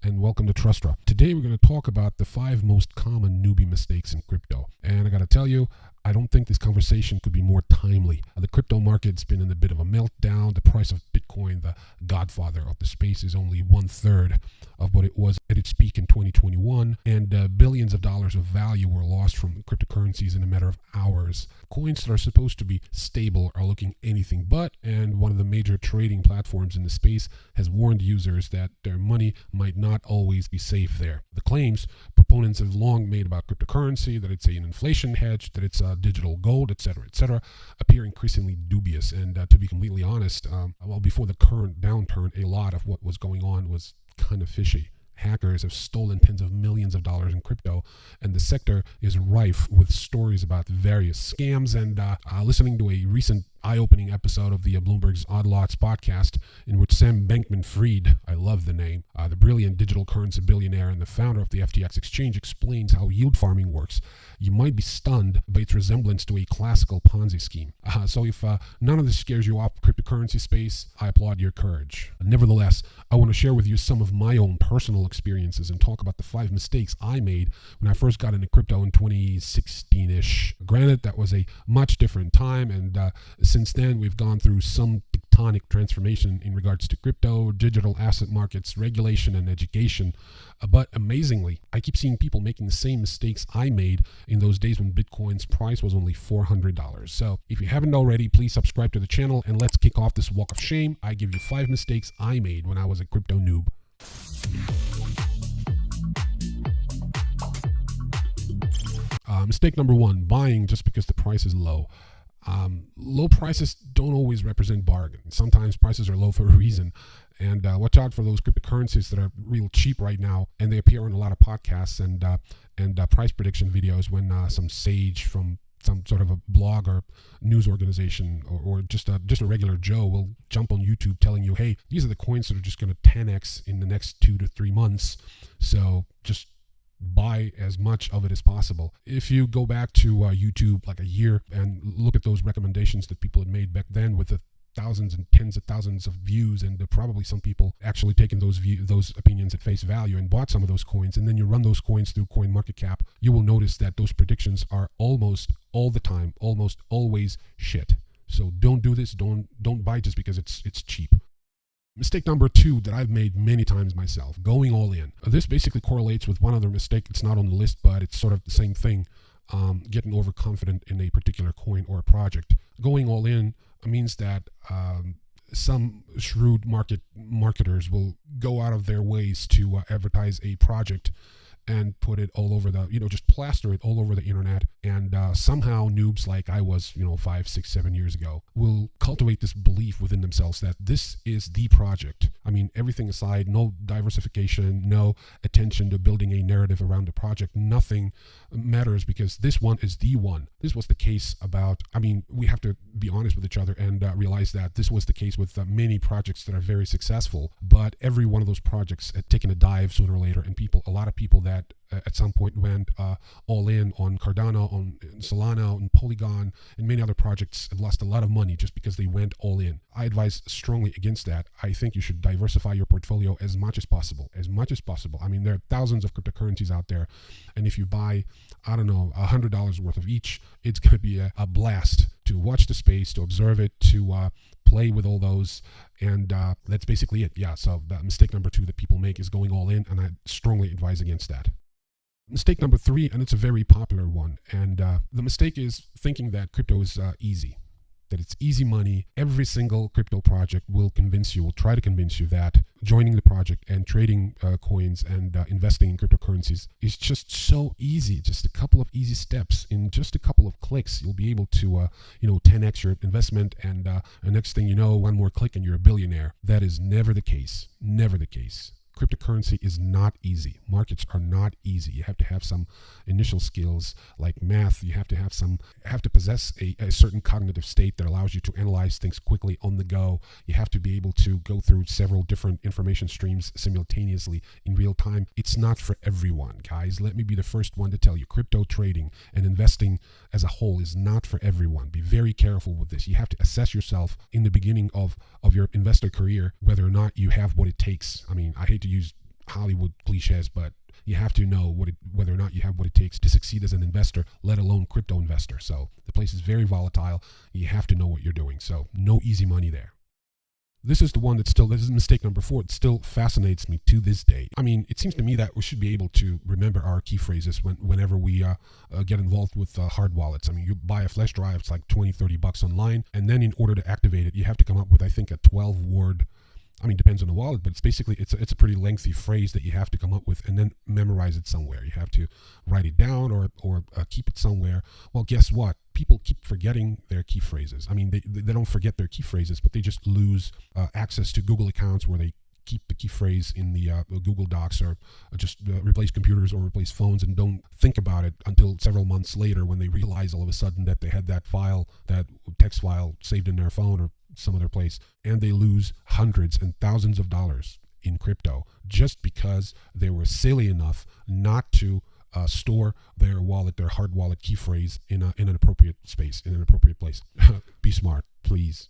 and welcome to Trastra. Today we're going to talk about the 5 most common newbie mistakes in crypto. And I got to tell you, I don't think this conversation could be more timely. The crypto market's been in a bit of a meltdown. The price of Bitcoin, the godfather of the space, is only 1/3 of what it was at its peak in 2021. And billions of dollars of value were lost from cryptocurrencies in a matter of hours. Coins that are supposed to be stable are looking anything but. And one of the major trading platforms in the space has warned users that their money might not always be safe there. The claims proponents have long made about cryptocurrency, that it's an inflation hedge, that it's digital gold, etc., appear increasingly dubious. And to be completely honest, before the current downturn, a lot of what was going on was kind of fishy. Hackers have stolen tens of millions of dollars in crypto, and the sector is rife with stories about various scams. And listening to a recent eye-opening episode of the Bloomberg's Odd Lots podcast, in which Sam Bankman-Fried, I love the name, the brilliant digital currency billionaire and the founder of the FTX exchange, explains how yield farming works, you might be stunned by its resemblance to a classical Ponzi scheme. So if none of this scares you off cryptocurrency space, I applaud your courage. Nevertheless, I want to share with you some of my own personal experiences and talk about the 5 mistakes I made when I first got into crypto in 2016-ish. Granted, that was a much different time, and since then, we've gone through some tectonic transformation in regards to crypto, digital asset markets, regulation, and education. But amazingly, I keep seeing people making the same mistakes I made in those days when Bitcoin's price was only $400. So if you haven't already, please subscribe to the channel and let's kick off this walk of shame. I give you 5 mistakes I made when I was a crypto noob. Mistake number 1, buying just because the price is low. Low prices don't always represent bargain. Sometimes prices are low for a reason. And watch out for those cryptocurrencies that are real cheap right now, and they appear on a lot of podcasts and price prediction videos when some sage from some sort of a blog or news organization or just a regular Joe will jump on YouTube telling you, hey, these are the coins that are just going to 10x in the next 2 to 3 months. So just buy as much of it as possible. If you go back to YouTube like a year and look at those recommendations that people had made back then with the thousands and tens of thousands of views, and probably some people actually taken those opinions at face value and bought some of those coins, and then you run those coins through CoinMarketCap, you will notice that those predictions are almost all the time, almost always shit. So don't do this. Don't buy just because it's cheap. Mistake number 2 that I've made many times myself, going all in. This basically correlates with one other mistake. It's not on the list, but it's sort of the same thing. Getting overconfident in a particular coin or a project. Going all in means that some shrewd marketers will go out of their ways to advertise a project and put it all over just plaster it all over the internet. And somehow noobs like I was, 5, 6, 7 years ago, will cultivate this belief within themselves that this is the project. I mean, everything aside, no diversification, no attention to building a narrative around the project. Nothing matters because this one is the one. This was the case we have to be honest with each other and realize that this was the case with many projects that are very successful. But every one of those projects had taken a dive sooner or later, and a lot of people that at some point went all in on Cardano, on Solana, on Polygon, and many other projects have lost a lot of money just because they went all in. I advise strongly against that. I think you should diversify your portfolio as much as possible. I mean, there are thousands of cryptocurrencies out there, and if you buy, $100 worth of each, it's going to be a blast to watch the space, to observe it, to play with all those, and that's basically it. Yeah, so the mistake number 2 that people make is going all in, and I strongly advise against that. Mistake number 3, and it's a very popular one, and the mistake is thinking that crypto is easy, that it's easy money. Every single crypto project will try to convince you that joining the project and trading coins and investing in cryptocurrencies is just so easy. Just a couple of easy steps. In just a couple of clicks, you'll be able to 10x your investment, and the next thing you know, one more click and you're a billionaire. That is never the case. Never the case. Cryptocurrency is not easy. Markets are not easy. You have to have some initial skills like math. You have to possess a certain cognitive state that allows you to analyze things quickly on the go. You have to be able to go through several different information streams simultaneously in real time. It's not for everyone, guys. Let me be the first one to tell you, crypto trading and investing as a whole is not for everyone. Be very careful with this. You have to assess yourself in the beginning of your investor career, whether or not you have what it takes. I mean, I hate to use Hollywood cliches, but you have to know whether or not you have what it takes to succeed as an investor, let alone crypto investor. So the place is very volatile. You have to know what you're doing. So no easy money there. This is the one that still, this is mistake number 4. It still fascinates me to this day. I mean, it seems to me that we should be able to remember our key phrases whenever we get involved with hard wallets. I mean, you buy a flash drive, it's like $20-30 online. And then in order to activate it, you have to come up with, I think, a 12-word, I mean, depends on the wallet, but it's basically, it's a pretty lengthy phrase that you have to come up with and then memorize it somewhere. You have to write it down or keep it somewhere. Well, guess what? People keep forgetting their key phrases. I mean, they don't forget their key phrases, but they just lose access to Google accounts where they keep the key phrase in the Google Docs, or just replace computers or replace phones and don't think about it until several months later when they realize all of a sudden that they had that file, that text file saved in their phone or some other place, and they lose hundreds and thousands of dollars in crypto just because they were silly enough not to store their wallet, their hard wallet key phrase in an appropriate space, in an appropriate place. Be smart, please.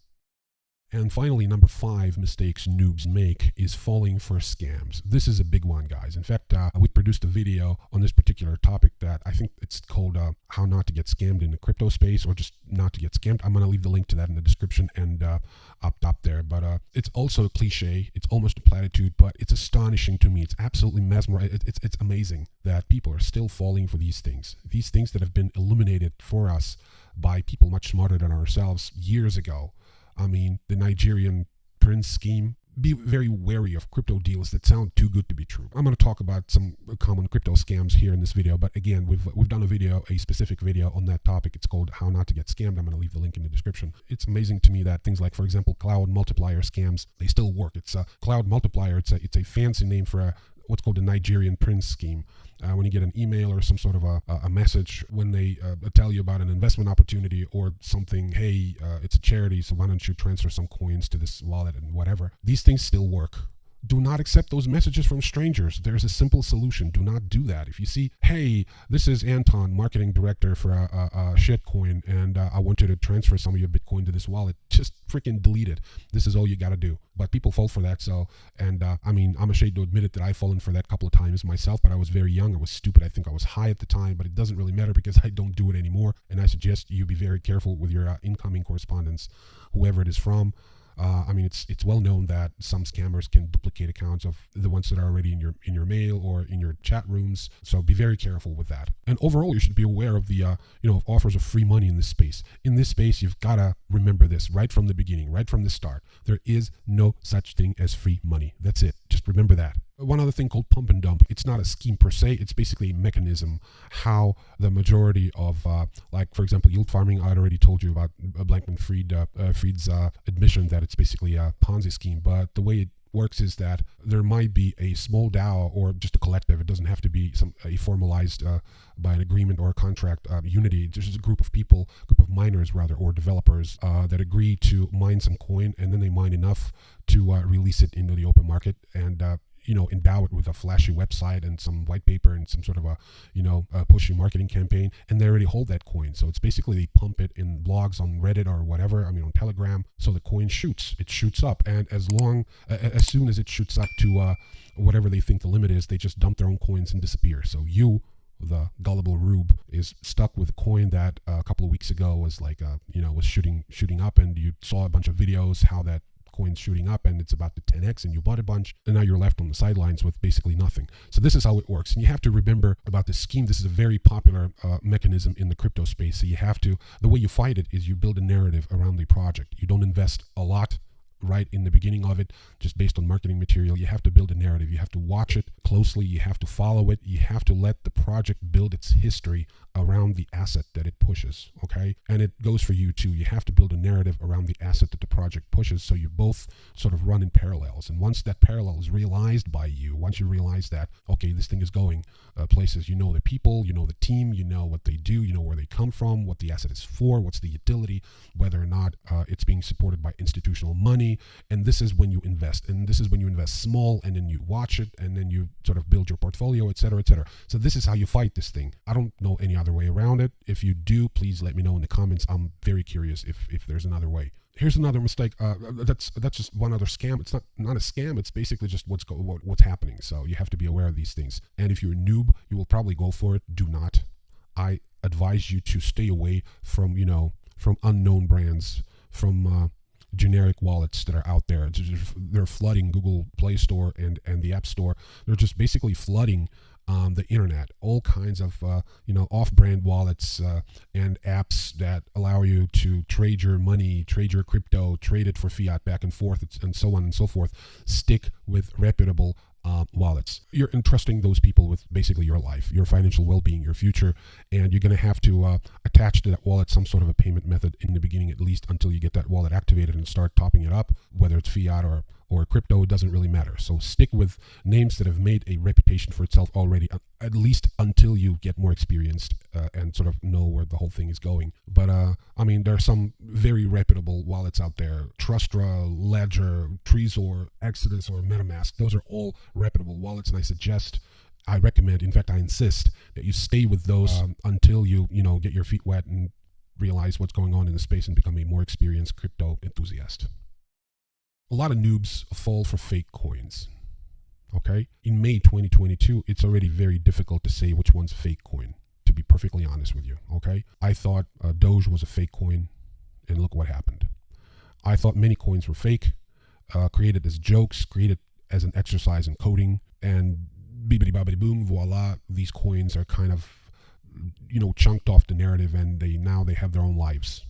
And finally, number 5 mistakes noobs make is falling for scams. This is a big one, guys. In fact, we produced a video on this particular topic that I think it's called How Not to Get Scammed in the Crypto Space, or just not to get scammed. I'm going to leave the link to that in the description and up top there. But it's also a cliche. It's almost a platitude, but it's astonishing to me. It's absolutely mesmerizing. It's amazing that people are still falling for these things that have been illuminated for us by people much smarter than ourselves years ago. I mean, the Nigerian prince scheme. Be very wary of crypto deals that sound too good to be true. I'm going to talk about some common crypto scams here in this video, but again, we've done a specific video on that topic. It's called How Not to Get Scammed. I'm going to leave the link in the description. It's amazing to me that things like, for example, cloud multiplier scams, they still work. It's a cloud multiplier. It's a fancy name for what's called the Nigerian prince scheme. When you get an email or some sort of a message when they tell you about an investment opportunity or something, hey, it's a charity, so why don't you transfer some coins to this wallet and whatever. These things still work. Do not accept those messages from strangers. There's a simple solution. Do not do that. If you see, hey, this is Anton, marketing director for a shitcoin, and I want you to transfer some of your Bitcoin to this wallet, just freaking delete it. This is all you got to do. But people fall for that. So, and I mean, I'm ashamed to admit it that I've fallen for that a couple of times myself, but I was very young. I was stupid. I think I was high at the time, but it doesn't really matter because I don't do it anymore. And I suggest you be very careful with your incoming correspondence, whoever it is from. I mean, it's well known that some scammers can duplicate accounts of the ones that are already in your mail or in your chat rooms. So be very careful with that. And overall, you should be aware of the offers of free money in this space. In this space, you've got to remember this right from the beginning, right from the start. There is no such thing as free money. That's it. Just remember that. One other thing called pump and dump. It's not a scheme per se. It's basically a mechanism how the majority of, like, for example, yield farming. I already told you about Blankman-Fried's admission that it's basically a Ponzi scheme. But the way it works is that there might be a small DAO or just a collective. It doesn't have to be a formalized by an agreement or a contract unity. There's just a group of people, group of miners rather, or developers that agree to mine some coin, and then they mine enough to release it into the open market and endow it with a flashy website and some white paper and some sort of a pushy marketing campaign, and they already hold that coin. So it's basically they pump it in blogs on Reddit or whatever, on Telegram, so the coin shoots up, and as soon as it shoots up to whatever they think the limit is, they just dump their own coins and disappear. So you, the gullible rube, is stuck with a coin that a couple of weeks ago was like was shooting up, and you saw a bunch of videos how that coin's shooting up and it's about to 10x, and you bought a bunch, and now you're left on the sidelines with basically nothing. So this is how it works, and you have to remember about this scheme. This is a very popular mechanism in the crypto space. So the way you fight it is you build a narrative around the project. You don't invest a lot right in the beginning of it just based on marketing material. You have to build a narrative. You have to watch it closely. You have to follow it. You have to let the project build its history around the asset that it pushes. Okay, and it goes for you too. You have to build a narrative around the asset that the project pushes, so you both sort of run in parallels. And once that parallel is realized by you, once you realize that, okay, this thing is going places, you know the people, you know the team, you know what they do, you know where they come from, what the asset is for, what's the utility, whether or not it's being supported by institutional money. And this is when you invest, and this is when you invest small, and then you watch it, and then you sort of build your portfolio, etc., etc. So this is how you fight this thing. I don't know any other another way around it? If you do, please let me know in the comments. I'm very curious if there's another way. Here's another mistake. That's just one other scam. It's not a scam. It's basically just what's happening. So you have to be aware of these things. And if you're a noob, you will probably go for it. Do not. I advise you to stay away from from unknown brands, from generic wallets that are out there. They're flooding Google Play Store and the App Store. They're just basically flooding the internet. All kinds of off-brand wallets and apps that allow you to trade your money, trade your crypto, trade it for fiat back and forth, and so on and so forth. Stick with reputable wallets. You're entrusting those people with basically your life, your financial well-being, your future, and you're going to have to attach to that wallet some sort of a payment method in the beginning, at least until you get that wallet activated and start topping it up. Whether it's fiat or crypto, it doesn't really matter. So stick with names that have made a reputation for itself already, at least until you get more experienced and sort of know where the whole thing is going. But I mean, there are some very reputable wallets out there: Trastra, Ledger, Trezor, Exodus, or MetaMask. Those are all reputable wallets, and I recommend, in fact I insist, that you stay with those until you get your feet wet and realize what's going on in the space and become a more experienced crypto enthusiast. A lot of noobs fall for fake coins. Okay, in May 2022, it's already very difficult to say which one's a fake coin, to be perfectly honest with you. Okay, I thought Doge was a fake coin, and look what happened. I thought many coins were fake, created as jokes, created as an exercise in coding, and bibbidi bobbidi boom, voila, these coins are kind of chunked off the narrative, and now they have their own lives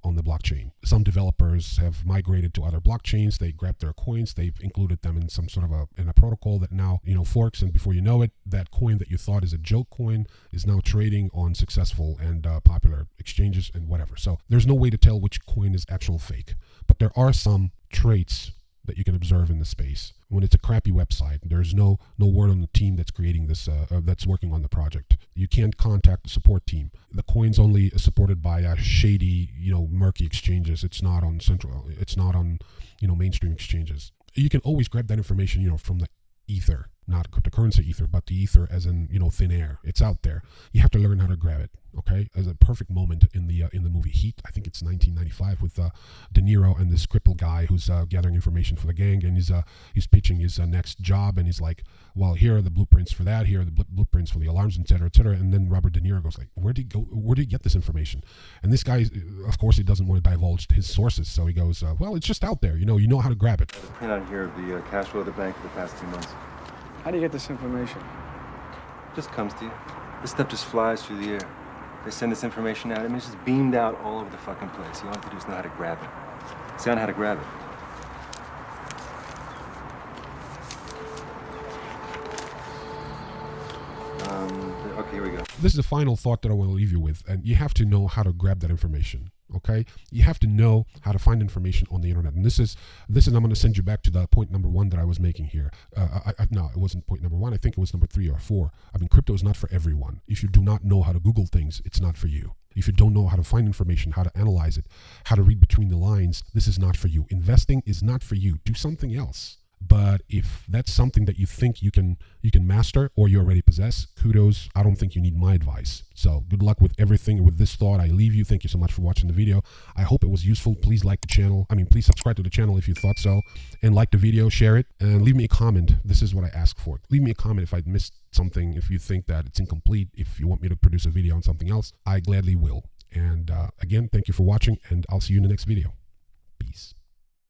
on the blockchain. Some developers have migrated to other blockchains. They grabbed their coins, they've included them in some sort of a protocol that now forks, and before you know it, that coin that you thought is a joke coin is now trading on successful and popular exchanges and whatever. So there's no way to tell which coin is actual fake, but there are some traits that you can observe in the space. When it's a crappy website, there's no word on the team that's creating this, that's working on the project. You can't contact the support team. The coin's only supported by shady, murky exchanges. It's not on mainstream exchanges. You can always grab that information, from the ether, not cryptocurrency ether, but the ether as in, thin air. It's out there. You have to learn how to grab it. Okay, as a perfect moment in the movie Heat. I think it's 1995 with De Niro and this crippled guy who's gathering information for the gang, and he's pitching his next job, and he's like, well, here are the blueprints for that, here are the blueprints for the alarms, etc., etc. And then Robert De Niro goes like, where did he get this information? And this guy, of course, he doesn't want to divulge his sources, so he goes, well, it's just out there, you know how to grab it. I print out here of the cash flow of the bank for the past 2 months. How do you get this information? Just comes to you. This stuff just flies through the air. They send this information out. I mean, it's just beamed out all over the fucking place. All you have to do is know how to grab it. See on how to grab it. Okay, here we go. This is the final thought that I want to leave you with, and you have to know how to grab that information. Okay, you have to know how to find information on the internet, and this is I'm going to send you back to the point number 1 that I was making here. No, it wasn't point number 1. I think it was number 3 or 4. I mean, crypto is not for everyone. If you do not know how to Google things, it's not for you. If you don't know how to find information, how to analyze it, how to read between the lines, this is not for you. Investing is not for you. Do something else. But if that's something that you think you can master or you already possess, kudos. I don't think you need my advice. So good luck with everything. With this thought, I leave you. Thank you so much for watching the video. I hope it was useful. Please like the channel. Please subscribe to the channel if you thought so, and like the video, share it, and leave me a comment. This is what I ask for. Leave me a comment if I missed something, if you think that it's incomplete, if you want me to produce a video on something else. I gladly will. And again, thank you for watching, and I'll see you in the next video. Peace.